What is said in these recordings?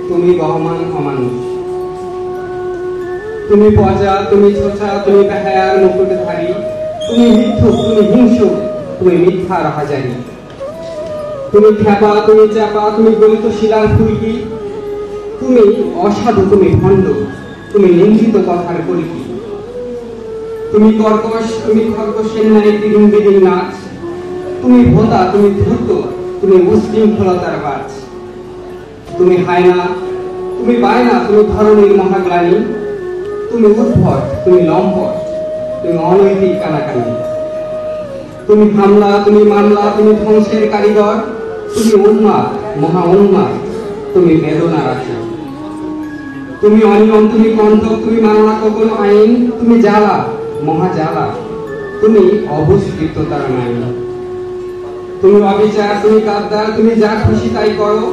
তুমি বহমান অমানুষ। তুমি পজা, তুমি ছোছা, তুমি বেহায়ার মুকুটধারী, তুমি মিথ্যুক, তুমি হিংসুক, তুমি মিথ্যার হাজারি। তুমি খ্যাপা, তুমি চাপা, তুমি গলিত শিলার ফুলকি, তুমি অসাধু, তুমি ভণ্ড, তুমি নিন্দিত কথার কলকি। তুমি কর্কশ, তুমি খরগোশের ন্যায় দিন বিদিন নাচ, তুমি ভোতা, তুমি ধূর্ত, তুমি উশৃঙ্খলতার বাজ। তুমি হায়না, তুমি বায়না, তুমি ধরণীর মহাগ্লানি, তুমি উদ্ভট, তুমি লম্পট, তুমি অনৈতিক কানাকানি। তুমি হামলা, তুমি মামলা, তুমি ধ্বংসের কারিগর, তুমি উন্মাদ, মহা উন্মাদ, তুমি বেদনা রাখি। তুমি অনিয়ম, তুমি কণ্টক, তুমি মানো না কখনো আইন, তুমি জ্বালা, মহা জ্বালা, তুমি অবস্কৃততার নাই। তুমি অবিচার, তুমি কাদ্দার, তুমি যা খুশি তাই করো,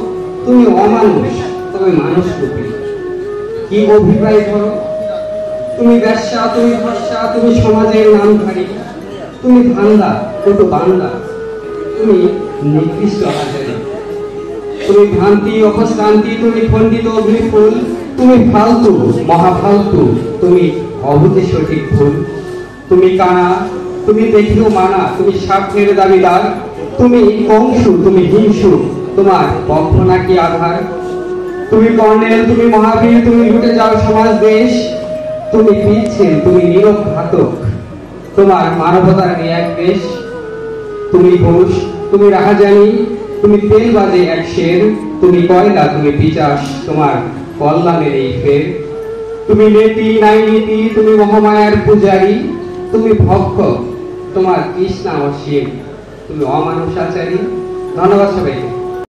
তুমি অমানুষ, তবে মানুষ রূপী। কি অভিপ্রায় ধরো? তুমি ব্যবসা, তুমি ভরসা, তুমি সমাজের নামধারী, তুমি ধান্দা, কত বান্দা, তুমি নিকৃষ্ট হাজারি। তুমি ভ্রান্তি, অপশ্রান্তি, তুমি খণ্ডিত অগ্নিফুল, তুমি ফালতু, মহাফালতু, তুমি অবুঝে সঠিক ভুল। তুমি কানা, তুমি দেখিও মানা, তুমি স্বার্থের দাবিদার, তুমি কংসু, তুমি হিংসু, তোমার পক্ষ নাকি আধার। তুমি কর্নেল, তুমি মহাবীর, তুমি লুটে যাও সমাজ দেশ, তুমি পিচ্ছিল, তুমি নীরব ঘাতক, তোমার মানবতার নেই এক দেশ। তুমি ঘোষ, তুমি রাহাজানি, তুমি তেল বাজে এক শের, তুমি কয়লা, তুমি পিচাস, তোমার কল্যাণের এই ফের। তুমি নেতি নাই নীতি, তুমি মহামায়ার পূজারী, তুমি ভক্ষক, তোমার তৃষ্ণা অসীম, তুমি অমানুষ আচারী। ধন্যবাদ সবাইকে।